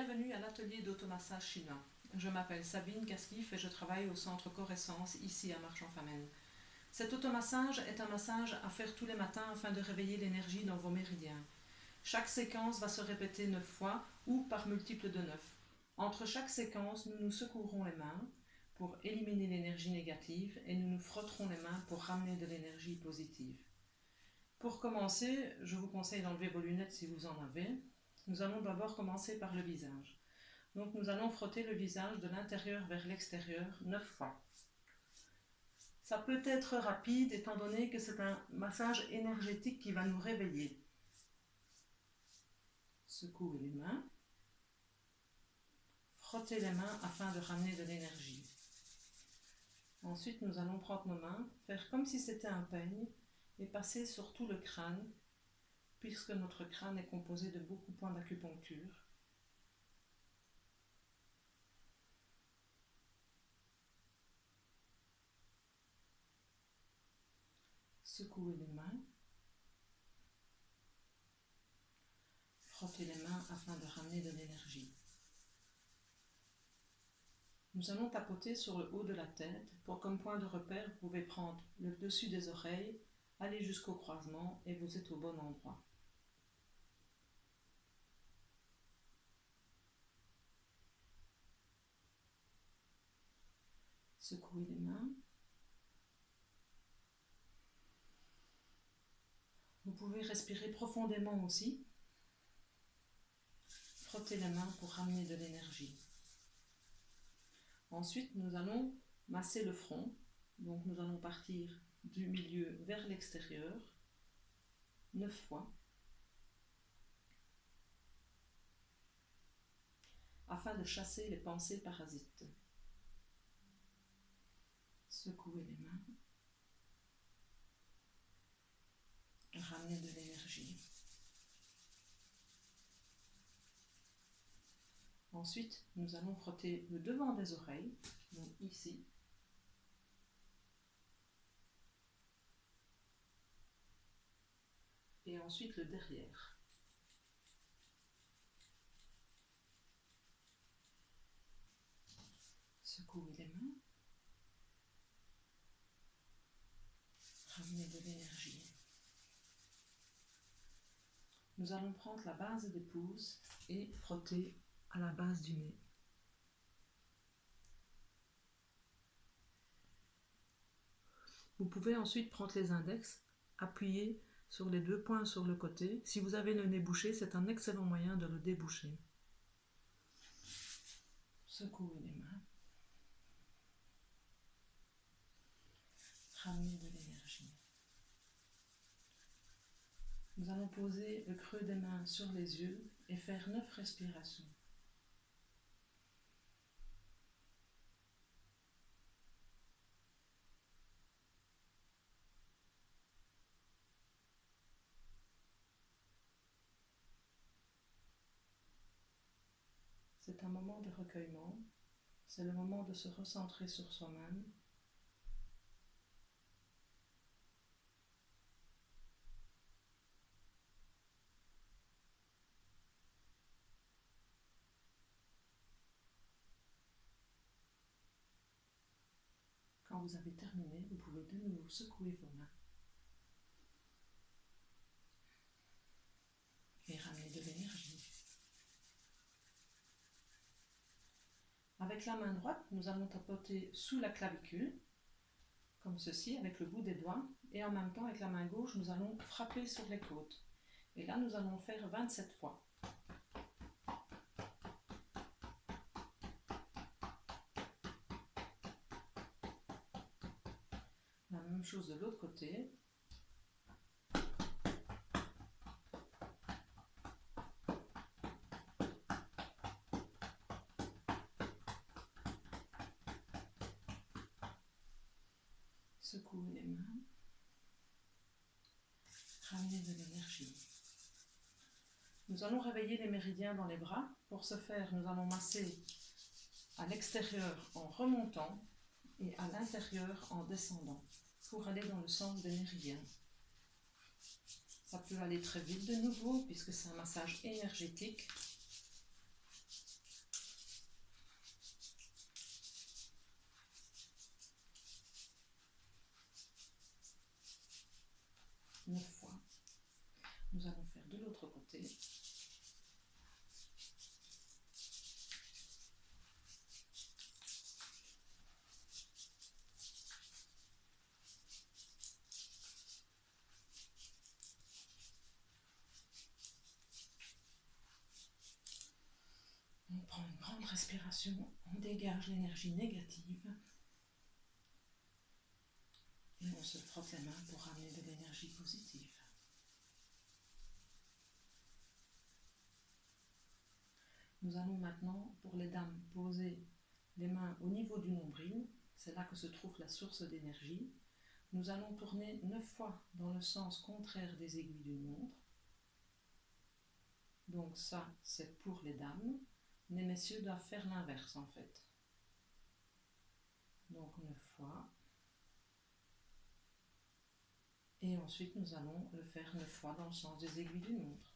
Bienvenue à l'atelier d'automassage chinois. Je m'appelle Sabine Casquif et je travaille au centre Coressence ici à Marchand-Famenne. Cet automassage est un massage à faire tous les matins afin de réveiller l'énergie dans vos méridiens. Chaque séquence va se répéter 9 fois ou par multiple de 9. Entre chaque séquence, nous nous secouerons les mains pour éliminer l'énergie négative et nous nous frotterons les mains pour ramener de l'énergie positive. Pour commencer, je vous conseille d'enlever vos lunettes si vous en avez. Nous allons d'abord commencer par le visage. Donc nous allons frotter le visage de l'intérieur vers l'extérieur 9 fois. Ça peut être rapide étant donné que c'est un massage énergétique qui va nous réveiller. Secouez les mains. Frottez les mains afin de ramener de l'énergie. Ensuite, nous allons prendre nos mains, faire comme si c'était un peigne et passer sur tout le crâne, puisque notre crâne est composé de beaucoup de points d'acupuncture. Secouez les mains. Frottez les mains afin de ramener de l'énergie. Nous allons tapoter sur le haut de la tête. Pour comme point de repère, vous pouvez prendre le dessus des oreilles, aller jusqu'au croisement et vous êtes au bon endroit. Secouez les mains. Vous pouvez respirer profondément aussi. Frottez les mains pour ramener de l'énergie. Ensuite, nous allons masser le front. Donc nous allons partir du milieu vers l'extérieur 9 fois afin de chasser les pensées parasites. Secouez les mains. Ramenez de l'énergie. Ensuite, nous allons frotter le devant des oreilles, donc ici. Et ensuite le derrière. Secouez les mains. Ramenez de l'énergie. Nous allons prendre la base des pouces et frotter à la base du nez. Vous pouvez ensuite prendre les index, appuyer sur les 2 points sur le côté. Si vous avez le nez bouché, c'est un excellent moyen de le déboucher. Secouez les mains. Ramenez de l'énergie. Nous allons poser le creux des mains sur les yeux et faire 9 respirations. C'est un moment de recueillement, c'est le moment de se recentrer sur soi-même. Quand vous avez terminé, vous pouvez de nouveau secouer vos mains et ramener de l'énergie. Avec la main droite, nous allons tapoter sous la clavicule, comme ceci, avec le bout des doigts, et en même temps, avec la main gauche, nous allons frapper sur les côtes. Et là, nous allons faire 27 fois. La même chose de l'autre côté. Secouez les mains. Ramenez de l'énergie. Nous allons réveiller les méridiens dans les bras. Pour ce faire, nous allons masser à l'extérieur en remontant et à l'intérieur en descendant pour aller dans le sens des méridiens. Ça peut aller très vite de nouveau puisque c'est un massage énergétique. respiration, on dégage l'énergie négative et on se frotte les mains pour ramener de l'énergie positive. Nous allons maintenant, pour les dames, poser les mains au niveau du nombril. C'est là que se trouve la source d'énergie. Nous allons tourner 9 fois dans le sens contraire des aiguilles d'une montre. Donc ça, c'est pour les dames. Les messieurs doivent faire l'inverse en fait. Donc 9 fois. Et ensuite, nous allons le faire 9 fois dans le sens des aiguilles d'une montre.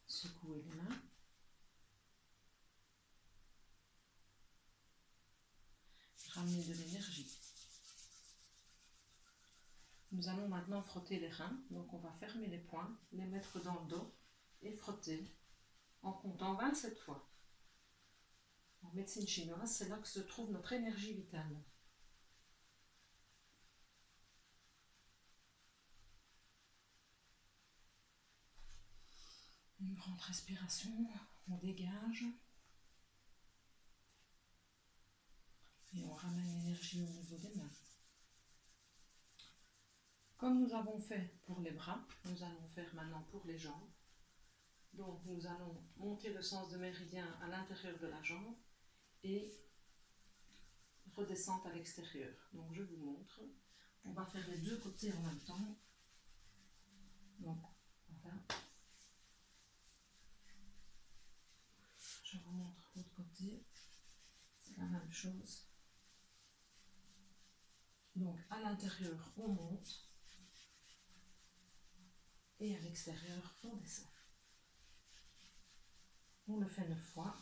Secouez les mains. Ramenez de l'énergie. Nous allons maintenant frotter les reins. Donc on va fermer les poings, les mettre dans le dos et frotter en comptant 27 fois. En médecine chinoise, c'est là que se trouve notre énergie vitale. Une grande respiration, on dégage. Et on ramène l'énergie au niveau des mains. Comme nous avons fait pour les bras, nous allons faire maintenant pour les jambes. Donc nous allons monter le sens de méridien à l'intérieur de la jambe et redescendre à l'extérieur. Donc je vous montre. On va faire les deux côtés en même temps. Donc voilà. Je vous montre l'autre côté. C'est la même chose. Donc à l'intérieur, on monte. Et à l'extérieur, on descend. On le fait 9 fois.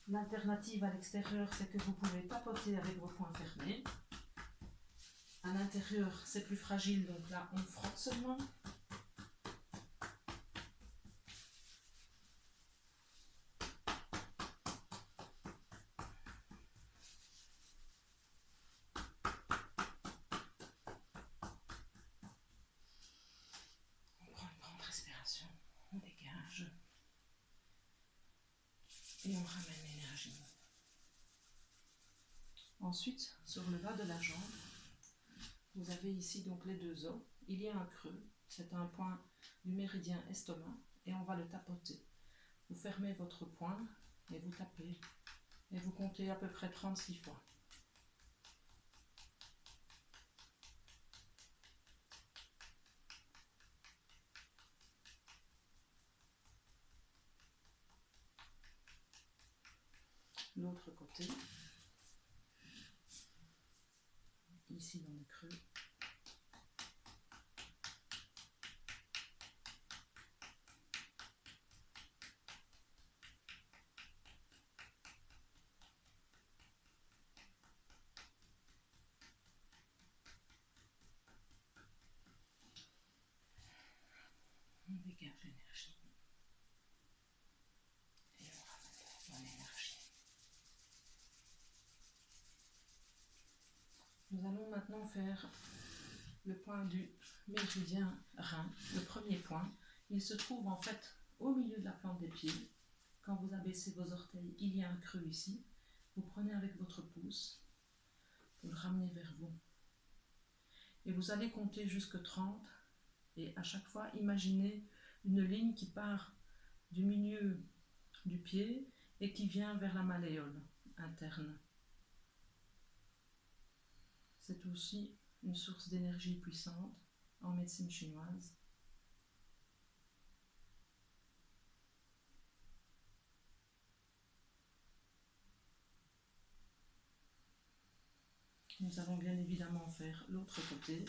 L'alternative à l'extérieur, c'est que vous pouvez tapoter avec vos poings fermés. À l'intérieur, c'est plus fragile, donc là, on frotte seulement. On prend une grande respiration, on dégage et on ramène l'énergie. Ensuite, sur le bas de la jambe, vous avez ici donc les deux os. Il y a un creux, c'est un point du méridien estomac et on va le tapoter. Vous fermez votre poing et vous tapez et vous comptez à peu près 36 fois. L'autre côté, ici dans le creux. On dégage l'énergie et on ramène dans l'énergie. Nous allons maintenant faire le point du méridien rein, le premier point. Il se trouve en fait au milieu de la plante des pieds. Quand vous abaissez vos orteils, il y a un creux ici. Vous prenez avec votre pouce, vous le ramenez vers vous. Et vous allez compter jusque 30 et à chaque fois, imaginez une ligne qui part du milieu du pied et qui vient vers la malléole interne. C'est aussi une source d'énergie puissante en médecine chinoise. Nous allons bien évidemment faire l'autre côté.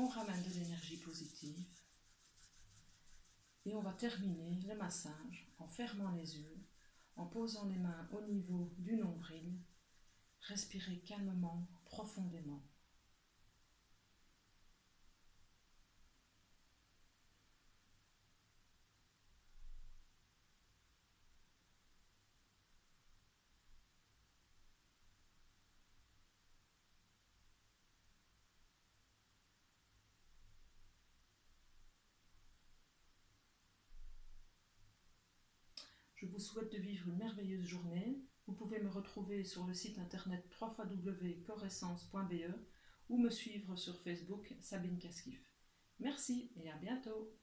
On ramène de l'énergie positive et on va terminer le massage en fermant les yeux, en posant les mains au niveau du nombril. Respirez calmement, profondément. Je vous souhaite de vivre une merveilleuse journée. Vous pouvez me retrouver sur le site internet www.coressence.be ou me suivre sur Facebook Sabine Caskif. Merci et à bientôt.